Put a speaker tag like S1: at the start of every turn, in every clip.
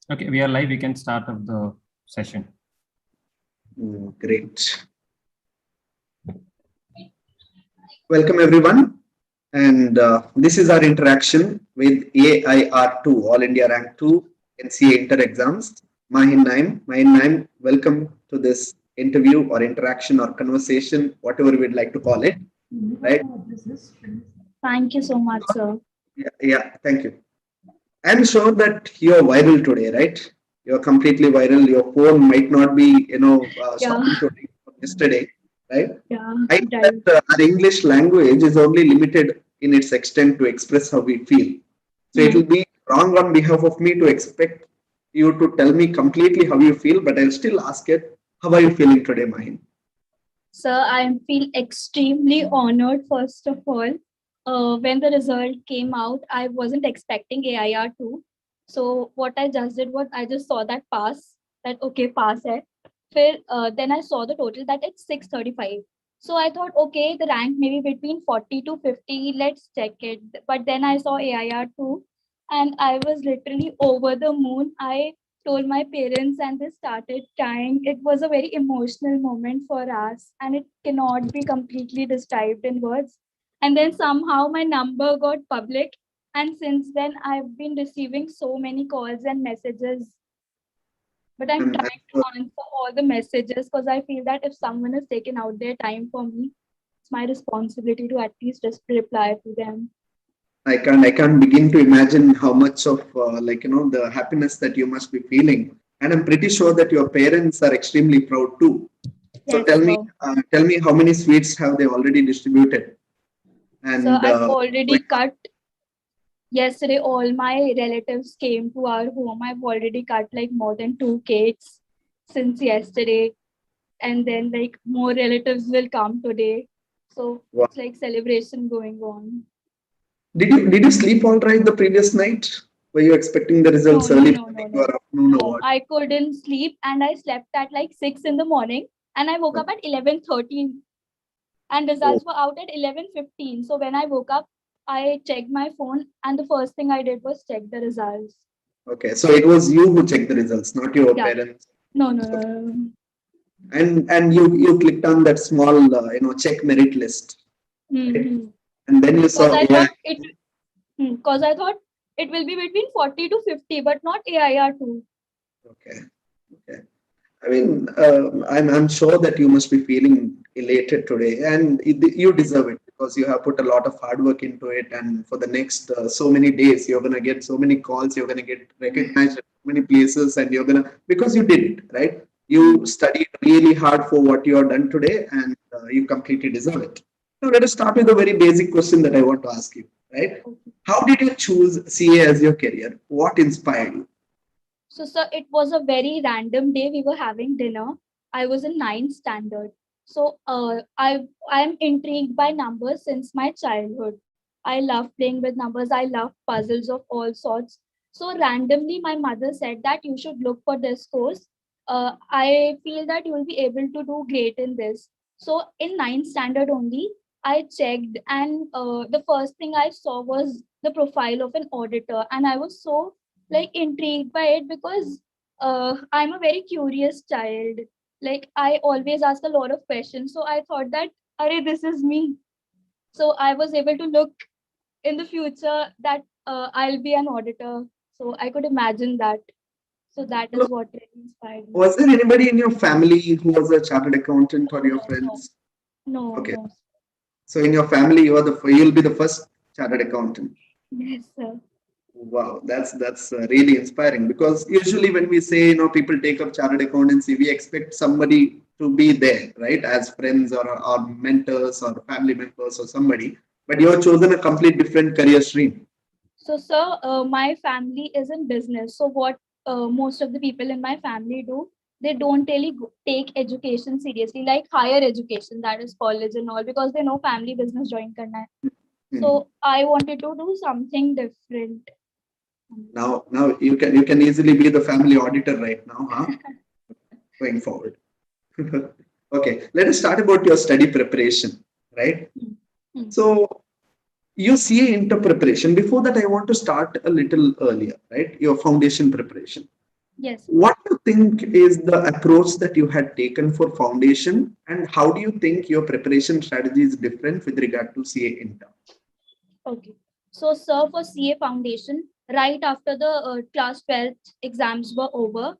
S1: Okay, we are live. We can start of the session.
S2: Great. Welcome everyone. And this is our interaction with AIR2, All India Rank 2 NCA Inter Exams. Mahin Naim, welcome to this interview or interaction or conversation, whatever we'd like to call it. Right?
S3: Thank you so much, sir.
S2: Yeah, thank you. I'm sure that you're viral today, right? You're completely viral. Your phone might not be,
S3: Yeah,
S2: stopping today from yesterday, right?
S3: yeah,
S2: I know
S3: right.
S2: that our English language is only limited in its extent to express how we feel. So it
S3: Hmm.
S2: will be wrong on behalf of me to expect you to tell me completely how you feel, but I'll still ask it. How are you feeling today, Mahin?
S3: Sir, I feel extremely honored, first of all. When the result came out, I wasn't expecting AIR2. So what I just did was I just saw that pass, that okay, pass hai. Then I saw the total that it's 635. So I thought, okay, the rank maybe between 40 to 50, let's check it. But then I saw AIR2 and I was literally over the moon. I told my parents and they started crying. It was a very emotional moment for us and it cannot be completely described in words. And then somehow my number got public. And since then, I've been receiving so many calls and messages. But I'm
S2: I'm
S3: trying
S2: sure
S3: to answer all the messages because I feel that if someone has taken out their time for me, it's my responsibility to at least just reply to them.
S2: I can't begin to imagine how much of the happiness that you must be feeling, and I'm pretty sure that your parents are extremely proud too. So
S3: Yes, sir.
S2: tell me how many sweets have they already distributed?
S3: So
S2: And
S3: I've already cut. Yesterday, all my relatives came to our home. I've already cut like more than two cakes since yesterday, and then like more relatives will come today. So
S2: wow.
S3: it's like celebration going on.
S2: Did you sleep all right the previous night? Were you expecting the
S3: No,
S2: results
S3: no,
S2: early
S3: no,
S2: morning
S3: no,
S2: or
S3: no.
S2: afternoon or
S3: No,
S2: what?
S3: I couldn't sleep, and I slept at like 6 in the morning, and I woke up at 11:13, and
S2: Oh,
S3: results were out at 11:15. So when I woke up, I checked my phone, and the first thing I did was check the results.
S2: okay. So it was you who checked the results, not your
S3: Yeah.
S2: parents.
S3: No, no, no,
S2: Okay.
S3: no, no.
S2: And you clicked on that small check merit list, right?
S3: Mm-hmm.
S2: And then you
S3: Because
S2: saw
S3: I
S2: AI.
S3: thought it will be between 40 to 50, but not AIR2.
S2: Okay. Okay. I mean, I'm sure that you must be feeling elated today, and you
S3: Yes.
S2: deserve it because you have put a lot of hard work into it. And for the next so many days, you're gonna get so many calls, you're gonna get recognized at so many places, and you're gonna because you did it, right? You
S3: Mm.
S2: studied really hard for what you have done today, and you completely deserve it. Now, let us start with a very basic question that I want to ask you, right?
S3: Okay.
S2: How did you choose CA as your career? What inspired you?
S3: So, sir, it was a very random day. We were having dinner. I was in ninth standard. So, I'm intrigued by numbers since my childhood. I love playing with numbers. I love puzzles of all sorts. So, randomly, my mother said that you should look for this course. I feel that you will be able to do great in this. So, in ninth standard only, I checked, and the first thing I saw was the profile of an auditor, and I was so like intrigued by it because I'm a very curious child. Like I always ask a lot of questions. So I thought that, Arey, this is me. So I was able to look in the future that I'll be an auditor. So I could imagine that. So that is what really inspired me.
S2: Was there anybody in your family who was a chartered accountant or your
S3: No, no,
S2: friends?
S3: no,
S2: Okay.
S3: no.
S2: So in your family, you'll be the first chartered accountant.
S3: Yes, sir.
S2: Wow, that's really inspiring because usually when we say people take up chartered accountancy, we expect somebody to be there, right, as friends or mentors or family members or somebody. But you have chosen a complete different career stream.
S3: So, sir, my family is in business. So, what most of the people in my family do, they don't really take education seriously, like higher education, that is college and all, because they know family business join karna hai.
S2: Hmm.
S3: So, I wanted to do something different.
S2: Now you can easily be the family auditor right now, huh? Going forward. Okay, let us start about your study preparation, right?
S3: Hmm. Hmm.
S2: So you see into preparation. Before that, I want to start a little earlier, right? Your foundation preparation.
S3: Yes.
S2: What do you think is the approach that you had taken for foundation, and how do you think your preparation strategy is different with regard to CA intern?
S3: Okay. So, sir, for CA foundation, right after the class 12th exams were over,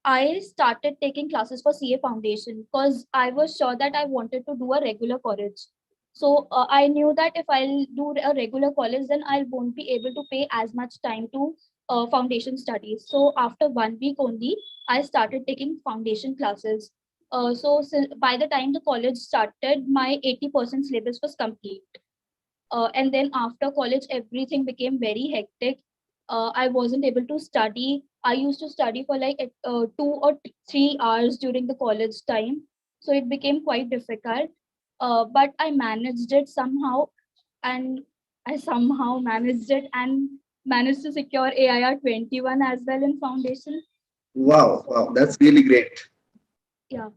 S3: I started taking classes for CA foundation because I was sure that I wanted to do a regular college. So I knew that if I'll do a regular college, then I won't be able to pay as much time to foundation studies. So after 1 week only, I started taking foundation classes. By the time the college started, my 80% syllabus was complete. And then after college, everything became very hectic. I wasn't able to study. I used to study for like 2 or 3 hours during the college time. So it became quite difficult. But I managed it somehow, and I somehow managed it and managed to secure AIR 21 as well in foundation.
S2: Wow, wow, that's really great.
S3: Yeah.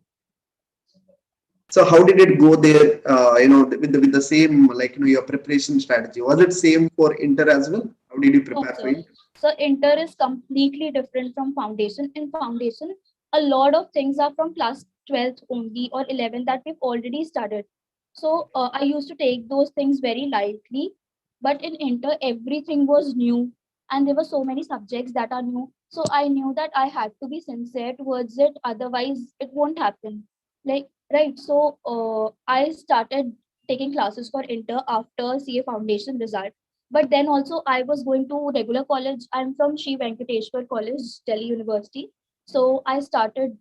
S2: So how did it go there? With the same, like, your preparation strategy. Was it same for inter as well? How did you
S3: No,
S2: prepare for
S3: sir.
S2: inter?
S3: So inter is completely different from foundation. In foundation, a lot of things are from class 12th only or 11 that we've already studied. So I used to take those things very lightly. But in inter, everything was new, and there were so many subjects that are new. So I knew that I had to be sincere towards it. Otherwise, it won't happen. Like, right. So I started taking classes for inter after CA foundation result, but then also I was going to regular college. I'm from Sri Venkateshwar College, Delhi University. So I started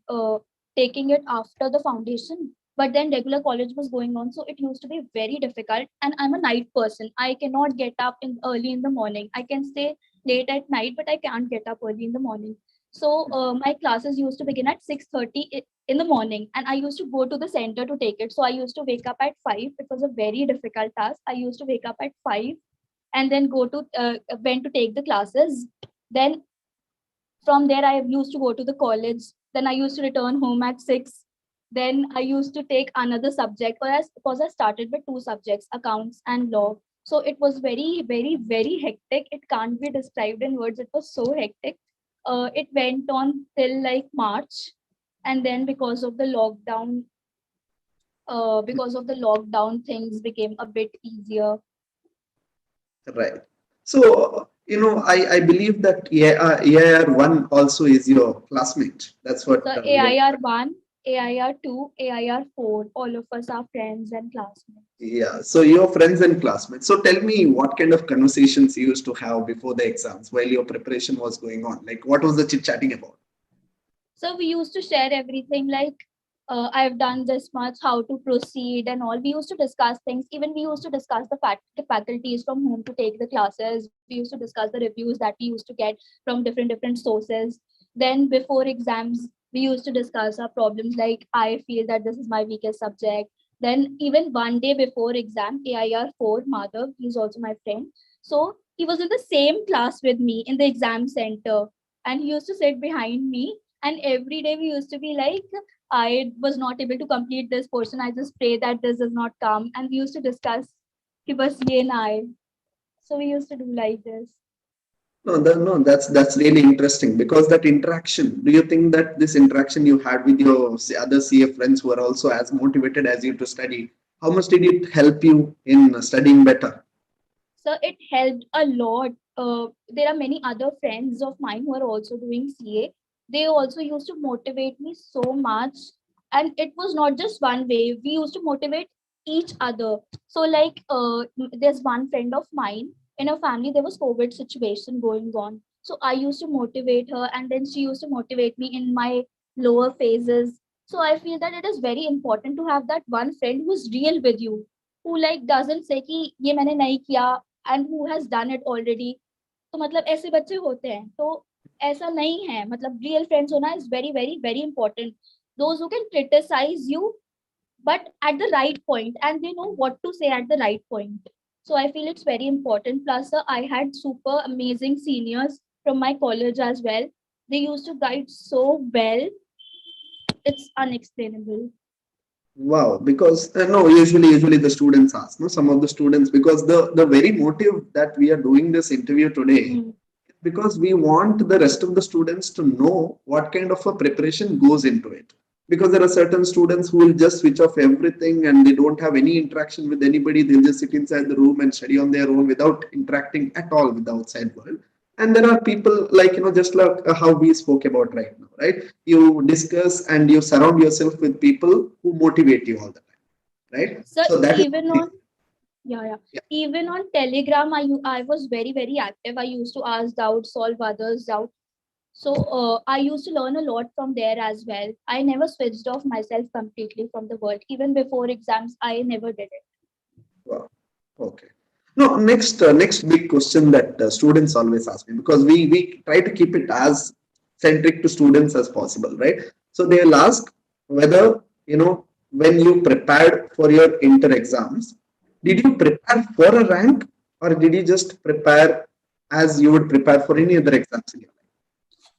S3: taking it after the foundation. But then regular college was going on, so it used to be very difficult. And I'm a night person. I cannot get up in early in the morning. I can stay late at night, but I can't get up early in the morning. So my classes used to begin at 6:30 in the morning, and I used to go to the center to take it. So I used to wake up at 5. It was a very difficult task. I used to wake up at 5 and then go to went to take the classes. Then from there I used to go to the college. Then I used to return home at 6. Then I used to take another subject, because I started with two subjects, accounts and law. So it was very, very, very hectic. It can't be described in words. It was so hectic. It went on till like March, and then because of the lockdown, things became a bit easier.
S2: Right. So, I believe that AIR1 also is your classmate. That's what
S3: So
S2: we have.
S3: AIR 1, AIR 2, AIR 4, all of us are friends and classmates.
S2: Yeah. So your friends and classmates. So tell me what kind of conversations you used to have before the exams while your preparation was going on. Like, what was the chit chatting about?
S3: So we used to share everything like, I've done this much, how to proceed, and all. We used to discuss things. Even we used to discuss the faculties from whom to take the classes. We used to discuss the reviews that we used to get from different sources. Then before exams, we used to discuss our problems. Like, I feel that this is my weakest subject. Then even one day before exam, AIR 4 Madhav, he's also my friend. So he was in the same class with me in the exam center, and he used to sit behind me, and every day we used to be like, I was not able to complete this portion. I just pray that this does not come. And we used to discuss, कि बस ये ना आए. So we used to do like this.
S2: No, that's really interesting because that interaction. Do you think that this interaction you had with your other CA friends who are also as motivated as you to study, how much did it help you in studying better?
S3: So it helped a lot. There are many other friends of mine who are also doing CA. They also used to motivate me so much. And it was not just one way. We used to motivate each other. So like there's one friend of mine, in her family there was COVID situation going on. So I used to motivate her, and then she used to motivate me in my lower phases. So I feel that it is very important to have that one friend who's real with you, who like doesn't say कि ये मैंने नहीं किया, and who has done it already. तो मतलब ऐसे बच्चे होते हैं, तो ऐसा नहीं है. मतलब real friends होना is very, very, very important. Those who can criticize you, but at the right point, and they know what to say at the right point. So I feel it's very important. Plus I had super amazing seniors from my college as well. They used to guide so well. It's unexplainable.
S2: Wow, because no, usually the students ask, no, some of the students, because the very motive that we are doing this interview today,
S3: Mm.
S2: because we want the rest of the students to know what kind of a preparation goes into it. Because there are certain students who will just switch off everything and they don't have any interaction with anybody. They'll just sit inside the room and study on their own without interacting at all with the outside world. And there are people like, just like how we spoke about right now, right? You discuss and you surround yourself with people who motivate you all the time, right?
S3: So
S2: that
S3: even
S2: is,
S3: on even on Telegram, I was very active. I used to ask doubts, solve others' doubts. So I used to learn a lot from there as well. I never switched off myself completely from the world. Even before exams, I never did it.
S2: wow. Okay. No, next big question that students always ask me, because we try to keep it as centric to students as possible, right? So they'll ask whether, when you prepared for your inter exams, did you prepare for a rank, or did you just prepare as you would prepare for any other exams in your life?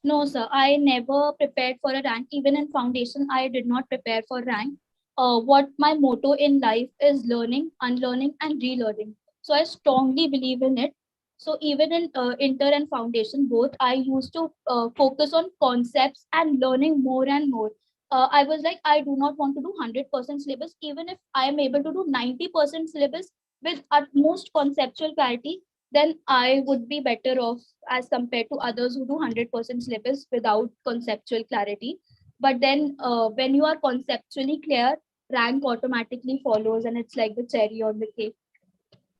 S3: No, sir, I never prepared for a rank. Even in foundation, I did not prepare for rank. What my motto in life is learning, unlearning, and relearning. So I strongly believe in it. So even in inter and foundation, both, I used to focus on concepts and learning more and more. I was like, I do not want to do 100% syllabus. Even if I am able to do 90% syllabus with utmost conceptual clarity, then I would be better off as compared to others who do 100% syllabus without conceptual clarity. But then when you are conceptually clear, rank automatically follows, and it's like the cherry on the cake.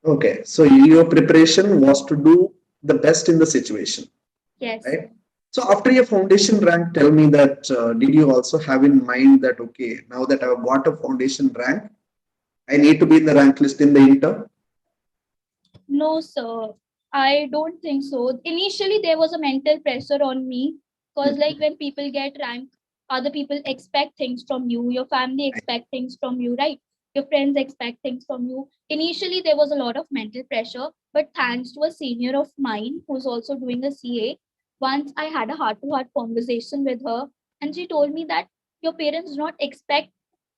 S2: Okay, so your preparation was to do the best in the situation,
S3: Yes.
S2: right? So after your foundation rank, tell me that did you also have in mind that, okay, now that I've got a foundation rank, I need to be in the rank list in the inter?
S3: No, sir. I don't think so. Initially, there was a mental pressure on me because, like, when people get ranked, other people expect things from you. Your family expect things from you, right? Your friends expect things from you. Initially, there was a lot of mental pressure, but thanks to a senior of mine who's also doing a CA, once I had a heart-to-heart conversation with her, and she told me that your parents do not expect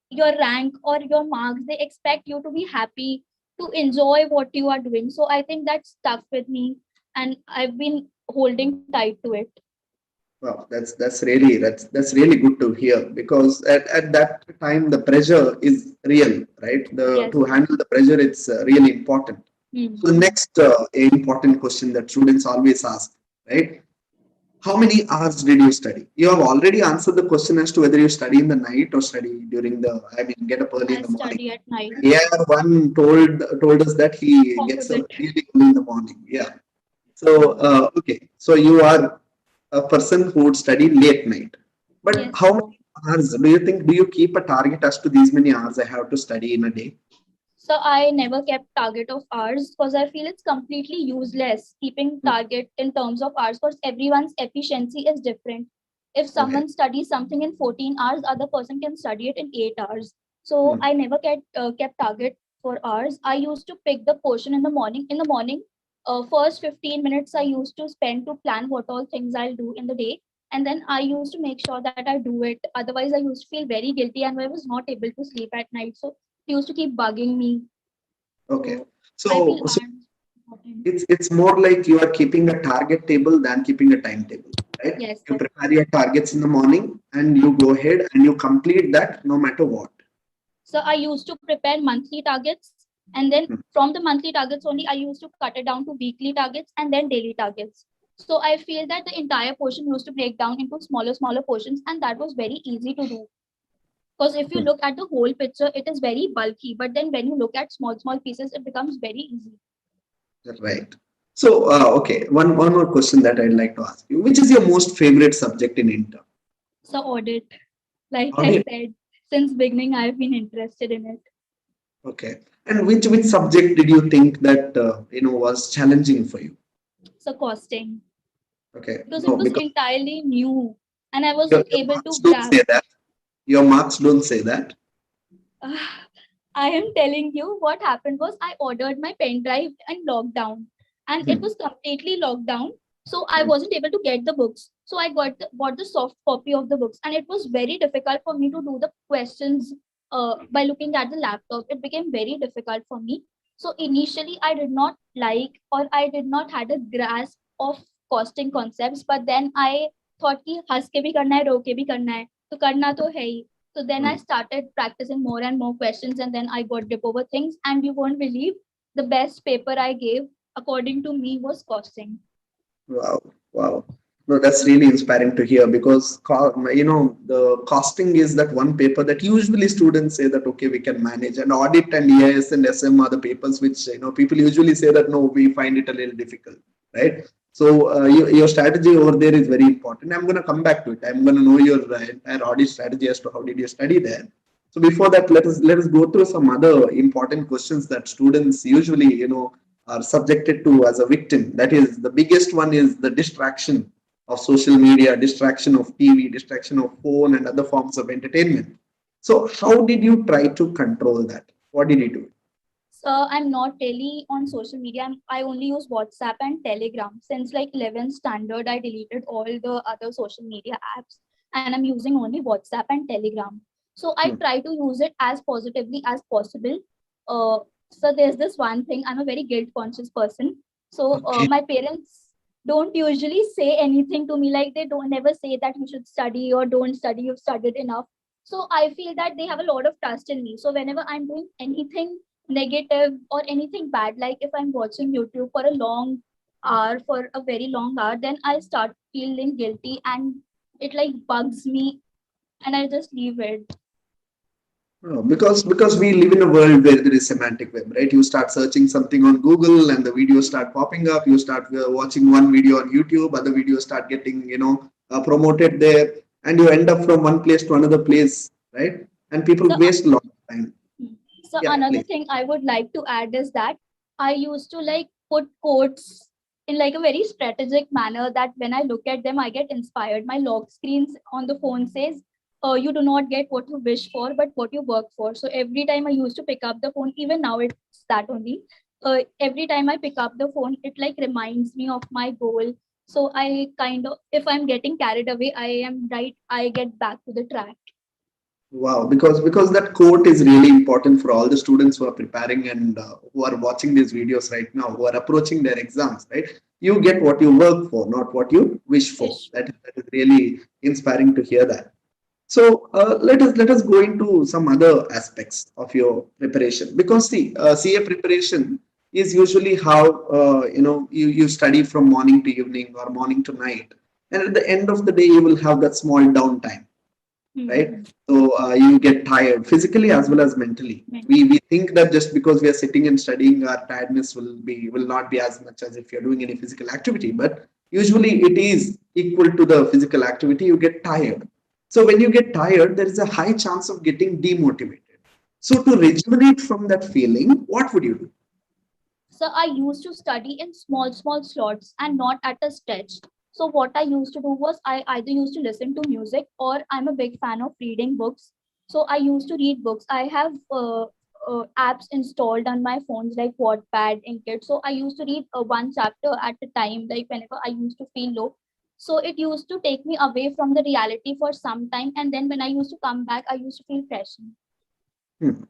S3: your rank or your marks. They expect you to be happy, to enjoy what you are doing. So I think that stuck with me, and I've been holding tight to it.
S2: Wow, that's really good to hear, because at that time the pressure is real, right?
S3: Yes.
S2: To handle the pressure, it's really important. So the next important question that students always ask, right? How many hours did you study? You have already answered the question as to whether you study in the night or study during get up early in
S3: I
S2: the morning.
S3: study at night.
S2: Yeah, one told us that he gets up
S3: Opposite.
S2: really early in the morning. Yeah. So okay, so you are a person who would study late night. But
S3: Yes.
S2: how many hours do you think? Do you keep a target as to these many hours I have to study in a day?
S3: So I never kept target of hours because I feel it's completely useless keeping target in terms of hours because everyone's efficiency is different. If someone studies something in 14 hours, other person can study it in 8 hours. So I never kept target for hours. I used to pick the portion in the morning. In the morning, first 15 minutes I used to spend to plan what all things I'll do in the day. And then I used to make sure that I do it. Otherwise, I used to feel very guilty and I was not able to sleep at night. So it used to keep bugging me.
S2: Okay.
S3: So I feel
S2: So
S3: important.
S2: it's more like you are keeping a target table than keeping a timetable, right?
S3: Yes.
S2: You prepare your targets in the morning and you go ahead and you complete that no matter what.
S3: So I used to prepare monthly targets, and then from the monthly targets only, I used to cut it down to weekly targets and then daily targets. So I feel that the entire portion used to break down into smaller portions, and that was very easy to do. Because if you look at the whole picture, it is very bulky. But then when you look at small pieces, it becomes very easy.
S2: Right. So okay, one more question that I'd like to ask you. Which is your most favorite subject in inter?
S3: So audit, like I
S2: Audit.
S3: said, since beginning, I've been interested in it.
S2: Okay. And which subject did you think that was challenging for you?
S3: So costing,
S2: Okay.
S3: because it
S2: No,
S3: was
S2: because
S3: entirely new and I
S2: your
S3: wasn't able
S2: marks
S3: to
S2: don't
S3: grasp.
S2: say that. Your marks don't say that.
S3: I am telling you what happened was I ordered my pen drive in lockdown and it was completely locked down. So I wasn't able to get the books. So I bought the soft copy of the books and it was very difficult for me to do the questions by looking at the laptop. It became very difficult for me. So initially I did not like or I did not had a grasp of costing concepts, but then I thought कि हंस के भी करना है, रो के भी करना है, तो करना तो है ही. So then I started practicing more and more questions, and then I got dip over things. And you won't believe, the best paper I gave, according to me, was costing.
S2: Wow, wow. No, that's really inspiring to hear because the costing is that one paper that usually students say that okay we can manage, and audit and EIS and SM are the papers which people usually say that no we find it a little difficult, right? So your strategy over there is very important. I'm going to come back to it. I'm going to know your entire audit strategy as to how did you study there. So before that, let us go through some other important questions that students usually are subjected to as a victim. That is, the biggest one is the distraction of social media, distraction of TV, distraction of phone, and other forms of entertainment. So, how did you try to control that? What did you do?
S3: So I'm not really on social media. I only use WhatsApp and Telegram. Since like 11th standard, I deleted all the other social media apps, and I'm using only WhatsApp and Telegram. So I try to use it as positively as possible. So there's this one thing. I'm a very guilt conscious person. So
S2: Okay.
S3: my parents don't usually say anything to me. Like they don't never say that you should study or don't study. You've studied enough. So I feel that they have a lot of trust in me. So whenever I'm doing anything negative or anything bad, like if I'm watching YouTube for a long hour, for a very long hour, then I start feeling guilty and it like bugs me, and I just leave it.
S2: Oh, because we live in a world where there is semantic web, right? You start searching something on Google and the videos start popping up. You start watching one video on YouTube, other videos start getting promoted there, and you end up from one place to another place, right? And people
S3: So
S2: waste a lot of time.
S3: so
S2: Yeah,
S3: another
S2: please.
S3: thing I would like to add is that I used to like put quotes in like a very strategic manner, that when I look at them, I get inspired. My lock screens on the phone says, you do not get what you wish for, but what you work for. So every time I used to pick up the phone, even now it's that only. Every time I pick up the phone, it like reminds me of my goal. So I kind of, if I'm getting carried away, I get back to the track.
S2: Wow, because that quote is really important for all the students who are preparing and who are watching these videos right now, who are approaching their exams, right? You get what you work for, not what you wish for.
S3: Wish.
S2: That is really inspiring to hear that. So let us go into some other aspects of your preparation because see, CA preparation is usually how you study from morning to evening or morning to night, and at the end of the day you will have that small downtime,
S3: Hmm.
S2: right? So you get tired physically as well as mentally. We think that just because we are sitting and studying, our tiredness will not be as much as if you're doing any physical activity. But usually it is equal to the physical activity. You get tired. So when you get tired, there is a high chance of getting demotivated. So to rejuvenate from that feeling, what would you do?
S3: So I used to study in small slots and not at a stretch. So what I used to do was I either used to listen to music, or I'm a big fan of reading books. So I used to read books. I have apps installed on my phones like Wattpad, Inkit. So I used to read one chapter at a time, like whenever I used to feel low. So it used to take me away from the reality for some time, and then when I used to come back, I used to feel fresh.
S2: Hmm.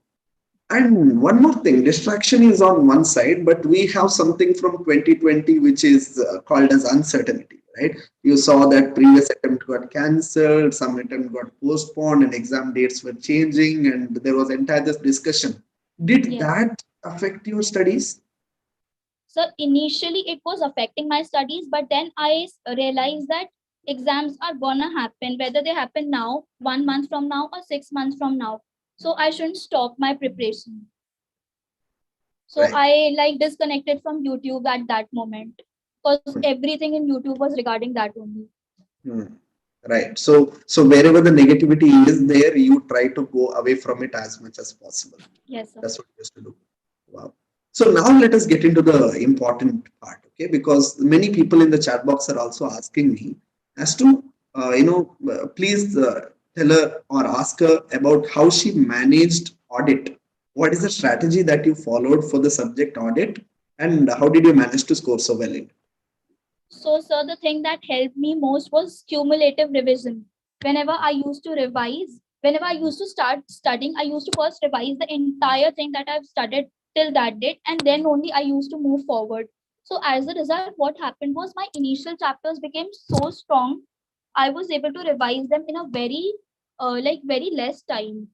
S2: And one more thing, distraction is on one side, but we have something from 2020 which is called as uncertainty, right? You saw that previous attempt got cancelled, some attempt got postponed, and exam dates were changing, and there was entire this discussion. Did
S3: Yes.
S2: that affect your studies?
S3: So initially it was affecting my studies, but then realized that exams are gonna happen, whether they happen now, 1 month from now, or 6 months from now. So I shouldn't stop my preparation. So
S2: Right.
S3: I like disconnected from YouTube at that moment, because everything in YouTube was regarding that only.
S2: Hmm. Right. So wherever the negativity is there, you try to go away from it as much as possible.
S3: Yes, sir.
S2: That's what you used to do. Wow. So now let us get into the important part, okay? Because many people in the chat box are also asking me as to, please tell her or ask her about how she managed audit. What is the strategy that you followed for the subject audit, and how did you manage to score so well in it?
S3: So, sir, the thing that helped me most was cumulative revision. Whenever I used to start studying, I used to first revise the entire thing that I've studied till that date, and then only I used to move forward. So as a result, what happened was my initial chapters became so strong. I was able to revise them in a very less time.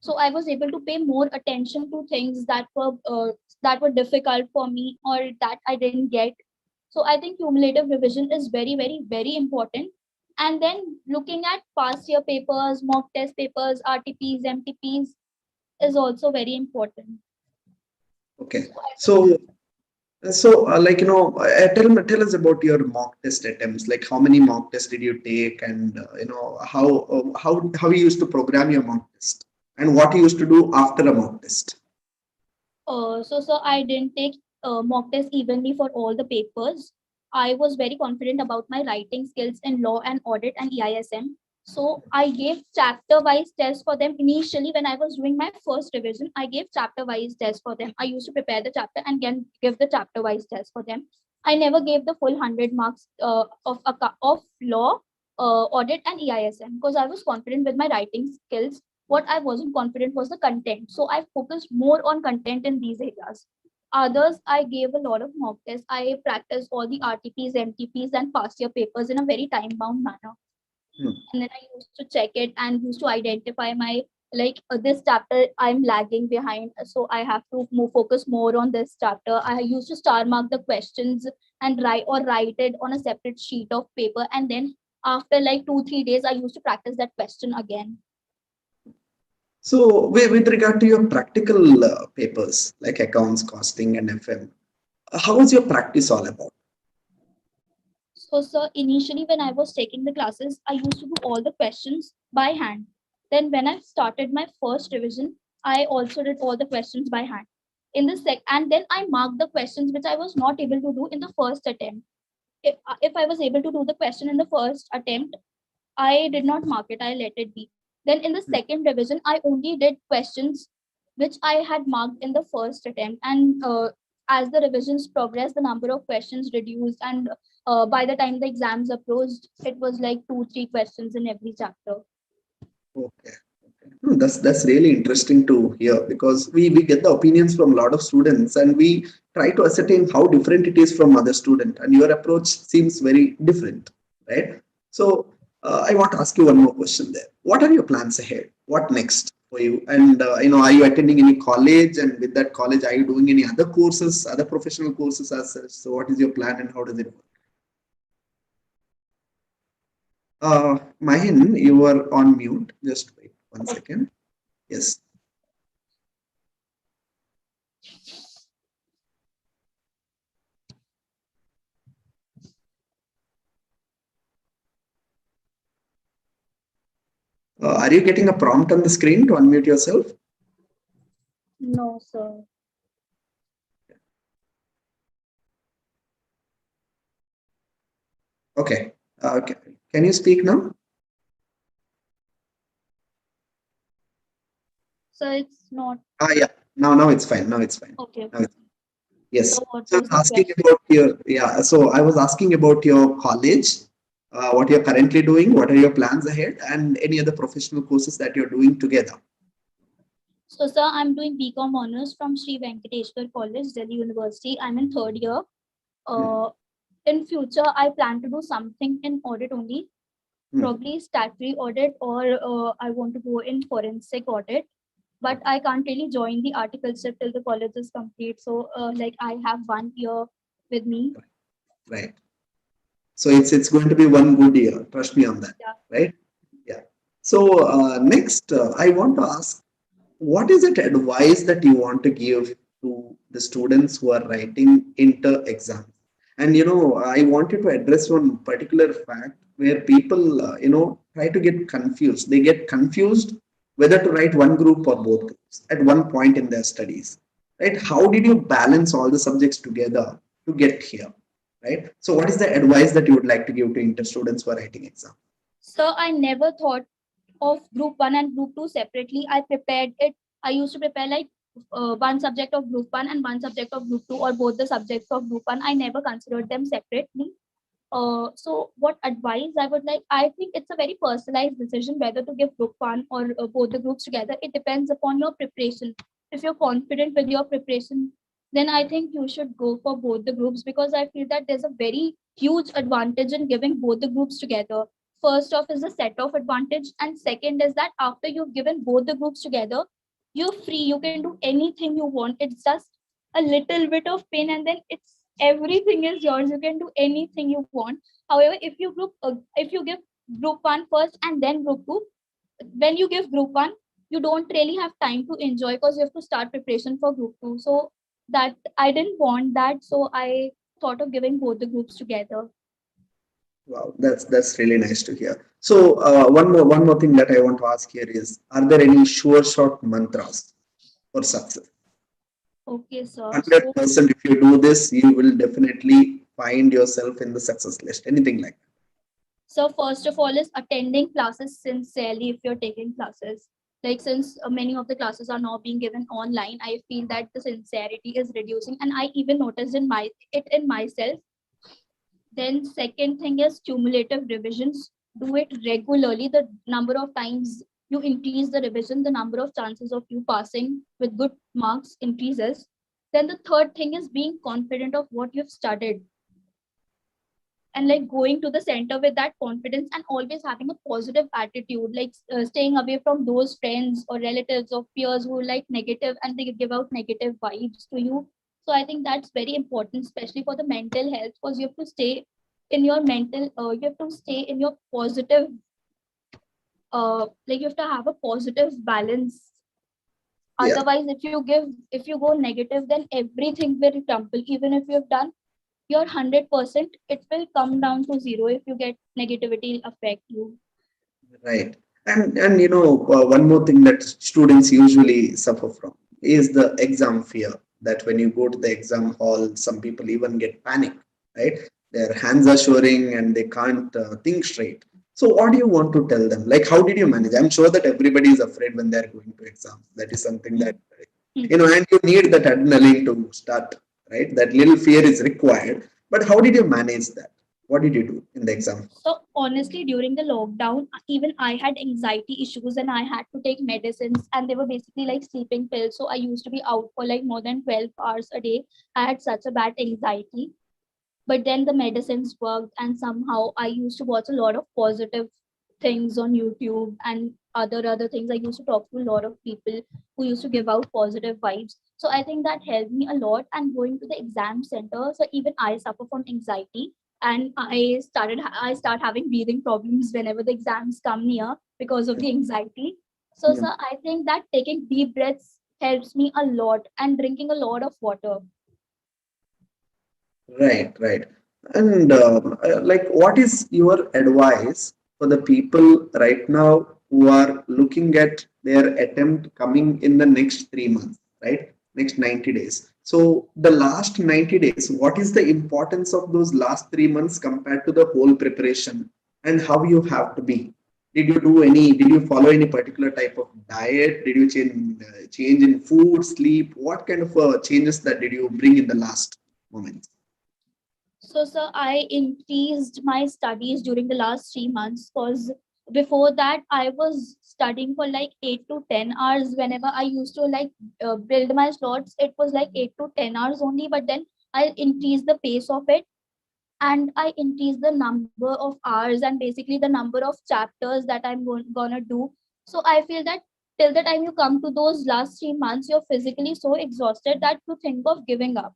S3: So I was able to pay more attention to things that were difficult for me or that I didn't get. So I think cumulative revision is very important. And then looking at past year papers, mock test papers, RTPs, MTPs is also very important.
S2: Okay. So, tell us about your mock test attempts. Like, how many mock tests did you take, and how you used to program your mock test, and what you used to do after a mock test.
S3: So I didn't take mock test evenly for all the papers. I was very confident about my writing skills in law and audit and EISM. So I gave chapter-wise tests for them. Initially, when I was doing my first revision, I gave chapter-wise tests for them. I used to prepare the chapter and then give the chapter-wise test for them. I never gave the full 100 marks of law, audit, and EISM because I was confident with my writing skills. What I wasn't confident was the content. So I focused more on content in these areas. Others, I gave a lot of mock tests. I practiced all the RTPs, MTPs, and past year papers in a very time bound manner. And then I used to check it and used to identify my this chapter I'm lagging behind. So I have to focus more on this chapter. I used to star mark the questions and write it on a separate sheet of paper. And then after like 2-3 days, I used to practice that question again.
S2: So, with regard to your practical papers like accounts, costing, and FM, how was your practice all about?
S3: So, sir, initially when I was taking the classes, I used to do all the questions by hand. Then when I started my first revision, I also did all the questions by hand. And then I marked the questions which I was not able to do in the first attempt. If I was able to do the question in the first attempt, I did not mark it, I let it be. Then in the second revision, I only did questions which I had marked in the first attempt. And as the revisions progressed, the number of questions reduced. And by the time the exams approached, it was like 2-3 questions in every chapter.
S2: Okay. That's really interesting to hear, because we get the opinions from a lot of students, and we try to ascertain how different it is from other student, and your approach seems very different, right? So I want to ask you one more question there. What are your plans ahead? What next for you? And are you attending any college? And with that college, are you doing any other courses, other professional courses as such? So what is your plan and how does it work? Mahin, you are on mute. Just wait 1 second. Yes. Are you getting a prompt on the screen to unmute yourself?
S3: No, sir.
S2: Okay. Okay. Can you speak now?
S3: So it's not.
S2: Yeah. Now it's fine. Now it's fine.
S3: Okay.
S2: Yes.
S3: So what
S2: So
S3: was the
S2: asking
S3: question?
S2: about So I was asking about your college, what you're currently doing, what are your plans ahead, and any other professional courses that you're doing together.
S3: So, sir, I'm doing BCom honors from Sri Venkateshwar College, Delhi University. I'm in third year. In future, I plan to do something in audit only, probably statutory audit, or I want to go in forensic audit. But I can't really join the articleship till the college is complete. So, I have 1 year with me.
S2: Right. So it's going to be one good year. Trust me on that.
S3: Yeah.
S2: Right. Yeah. So next, I want to ask, what is that advice that you want to give to the students who are writing inter exams? And I wanted to address one particular fact where people try to get confused. They get confused whether to write one group or both groups at one point in their studies, right? How did you balance all the subjects together to get here, right? So what is the advice that you would like to give to inter students who are writing exam?
S3: So I never thought of group 1 and group 2 separately. I prepared it. I used to prepare one subject of group 1 and one subject of group 2, or both the subjects of group 1. I never considered them separately. So what advice I would like? I think it's a very personalized decision whether to give group 1 or both the groups together. It depends upon your preparation. If you're confident with your preparation, then I think you should go for both the groups, because I feel that there's a very huge advantage in giving both the groups together. First off is the set of advantage, and second is that after you've given both the groups together, you're free. You can do anything you want. It's just a little bit of pain, and then it's everything is yours. You can do anything you want. However, if you give group one first and then group two, when you give group one, you don't really have time to enjoy because you have to start preparation for group two. So that I didn't want that. So I thought of giving both the groups together.
S2: Wow, that's really nice to hear. So one more thing that I want to ask here is, are there any sure shot mantras for success?
S3: Okay, sir. So
S2: 100% if you do this, you will definitely find yourself in the success list. Anything like that.
S3: So first of all is attending classes sincerely if you're taking classes. Like since many of the classes are now being given online, I feel that the sincerity is reducing, and I even noticed in myself. Then second thing is cumulative revisions. Do it regularly. The number of times you increase the revision, the number of chances of you passing with good marks increases. Then the third thing is being confident of what you've studied, and like going to the center with that confidence, and always having a positive attitude, like staying away from those friends or relatives or peers who like negative and they give out negative vibes to you. So I think that's very important, especially for the mental health, because you have to stay in your you have to stay in your positive, like you have to have a positive balance.
S2: Yeah.
S3: Otherwise, if you go negative, then everything will crumble. Even if you have done your 100%, it will come down to zero if you get negativity affect you.
S2: Right. And one more thing that students usually suffer from is the exam fear. That when you go to the exam hall, some people even get panic, right? Their hands are shivering and they can't think straight. So what do you want to tell them? Like, how did you manage? I'm sure that everybody is afraid when they're going to exams. That is something that, and you need that adrenaline to start, right? That little fear is required. But how did you manage that? What did you do in the exam?
S3: So honestly, during the lockdown, even I had anxiety issues and I had to take medicines, and they were basically like sleeping pills. So I used to be out for like more than 12 hours a day. I had such a bad anxiety. But then the medicines worked, and somehow I used to watch a lot of positive things on YouTube and other things. I used to talk to a lot of people who used to give out positive vibes. So I think that helped me a lot. And going to the exam center, so even I suffer from anxiety, and I start having breathing problems whenever the exams come near because of the anxiety. So
S2: Yeah.
S3: I think that taking deep breaths helps me a lot, and drinking a lot of water.
S2: Right, right. And like, what is your advice for the people right now who are looking at their attempt coming in the next 3 months, right? Next 90 days. So, the last 90 days, what is the importance of those last 3 months compared to the whole preparation, and how you have to be? Did you follow any particular type of diet? Did you change in food, sleep? What kind of changes that did you bring in the last moment?
S3: So, sir, I increased my studies during the last 3 months, because before that I was studying for like 8 to 10 hours. Whenever I used to like build my slots, it was like 8 to 10 hours only. But then I increased the pace of it, and I increase the number of hours and basically the number of chapters that gonna do. So I feel that till the time you come to those last 3 months, you're physically so exhausted that you think of giving up.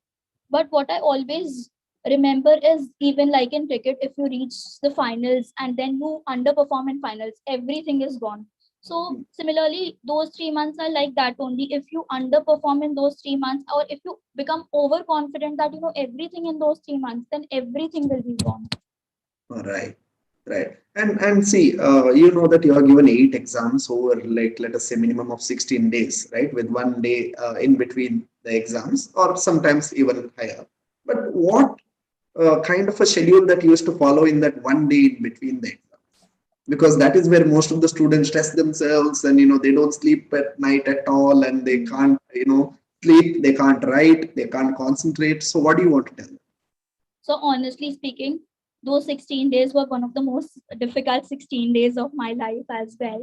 S3: But what I always remember is, even like in cricket, if you reach the finals and then you underperform in finals, everything is gone. So similarly, those 3 months are like that only. If you underperform in those 3 months, or if you become overconfident that you know everything in those 3 months, then everything will be gone.
S2: All right, right. And see, you know that you are given 8 exams over, like, let us say minimum of 16 days, right? With 1 day in between the exams, or sometimes even higher. But what kind of a schedule that you used to follow in that 1 day in between the exams? Because that is where most of the students stress themselves, and they don't sleep at night at all, and they can't sleep, they can't write, they can't concentrate. So what do you want to tell them?
S3: So honestly speaking, those 16 days were one of the most difficult 16 days of my life as well.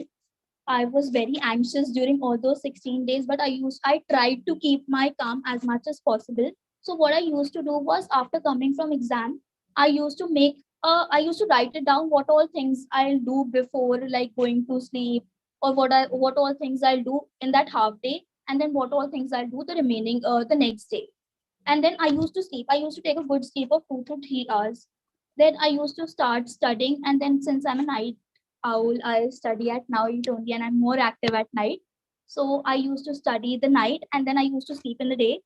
S3: I was very anxious during all those 16 days, but I tried to keep my calm as much as possible. So what I used to do was, after coming from exam, I used to write it down, what all things I'll do before like going to sleep, or what all things I'll do in that half day, and then what all things I'll do the next day. And then I used to sleep. I used to take a good sleep of 2 to 3 hours. Then I used to start studying, and then since I'm a night owl, I study at night only, and I'm more active at night. So I used to study the night, and then I used to sleep in the day.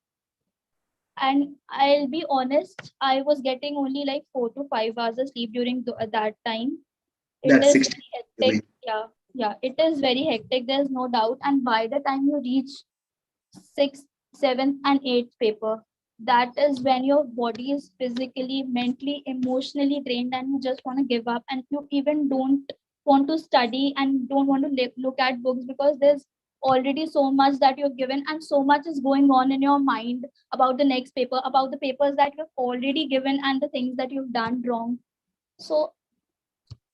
S3: And I'll be honest, I was getting only like 4 to 5 hours of sleep during that time. It
S2: That's
S3: is
S2: 60.
S3: very hectic. Yeah, it is very hectic. There's no doubt. And by the time you reach sixth, seventh, and eighth paper, that is when your body is physically, mentally, emotionally drained, and you just want to give up, and you even don't want to study and don't want to look at books, because there's already so much that you've given, and so much is going on in your mind about the next paper, about the papers that you've already given, and the things that you've done wrong. So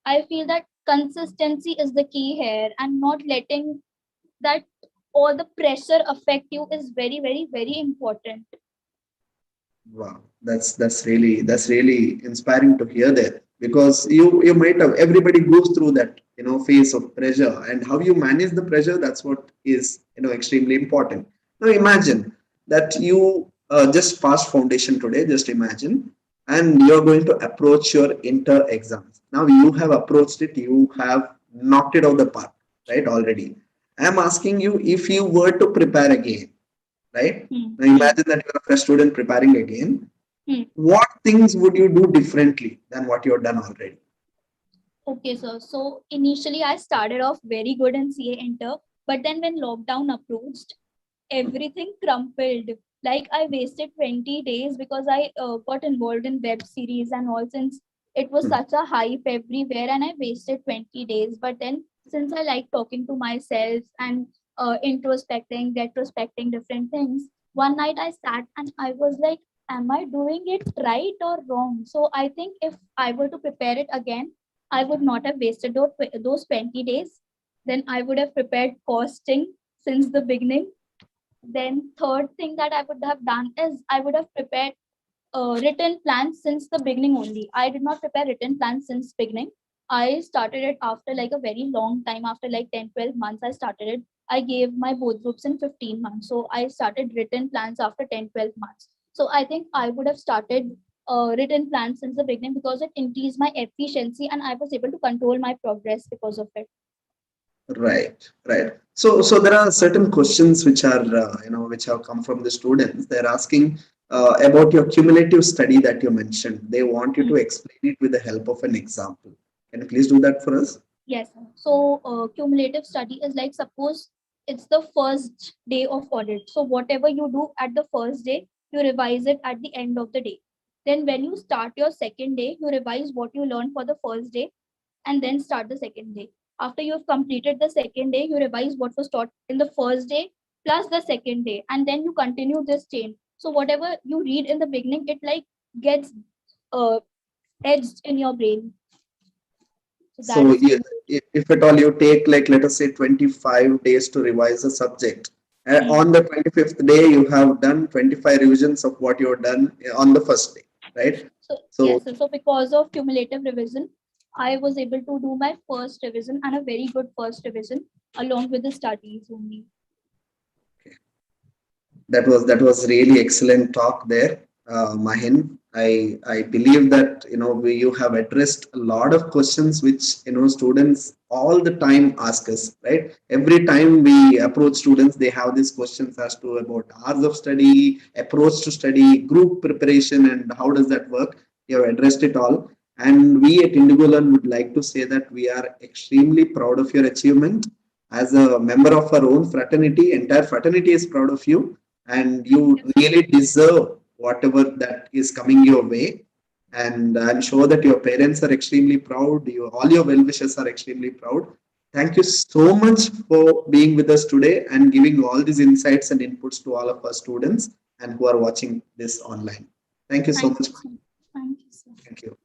S3: I feel that consistency is the key here, and not letting that or the pressure affect you is very, very, very important.
S2: Wow, that's really inspiring to hear that, because you might have, everybody goes through that phase of pressure, and how you manage the pressure, that's what is extremely important. Now imagine that you just passed foundation today, just imagine, and you're going to approach your inter exams. Now you have approached it, you have knocked it out the park, right? Already. I'm asking you, if you were to prepare again, right? Now imagine that you're a fresh student preparing again. What things would you do differently than what you've done already?
S3: Okay, sir. So initially I started off very good in CA Inter, but then when lockdown approached, everything crumpled. Like I wasted 20 days because I got involved in web series and all, since it was such a hype everywhere, and I wasted 20 days. But then since I like talking to myself and introspecting, retrospecting different things, one night I sat and I was like, am I doing it right or wrong? So I think if I were to prepare it again, I would not have wasted those 20 days. Then I would have prepared costing since the beginning. Then third thing that I would have done is I would have prepared written plans since the beginning only. I did not prepare written plans since beginning. I started it after like a very long time, after like 10-12 months I started it. I gave my both groups in 15 months. So I started written plans after 10-12 months. So I think I would have started written plans since the beginning, because it increased my efficiency and I was able to control my progress because of it.
S2: Right, right. So there are certain questions which are which have come from the students. They're asking about your cumulative study that you mentioned. They want you to explain it with the help of an example. Can you please do that for us?
S3: Yes. So cumulative study is like, suppose it's the first day of audit. So whatever you do at the first day, you revise it at the end of the day. Then when you start your second day, you revise what you learned for the first day, and then start the second day. After you've completed the second day, you revise what was taught in the first day plus the second day, and then you continue this chain. So whatever you read in the beginning, it like gets uh, edged in your brain. So that
S2: So
S3: is
S2: if at all you take, like, let us say 25 days to revise a subject, on the 25th day you have done 25 revisions of what you have done on the first day, right?
S3: so
S2: So
S3: yes. So because of cumulative revision, I was able to do my first revision, and a very good first revision along with the studies only.
S2: that was really excellent talk there, Mahin. I believe that you have addressed a lot of questions which students all the time ask us. Right, every time we approach students, they have these questions as to about hours of study, approach to study, group preparation, and how does that work. You have addressed it all, and we at Indigo Learn would like to say that we are extremely proud of your achievement. As a member of our own fraternity, entire fraternity is proud of you, and you really deserve whatever that is coming your way. And I'm sure that your parents are extremely proud. All your well wishers are extremely proud. Thank you so much for being with us today and giving all these insights and inputs to all of our students and who are watching this online. Thank you so
S3: Thank
S2: much.
S3: you so much. Thank you, sir.
S2: Thank you.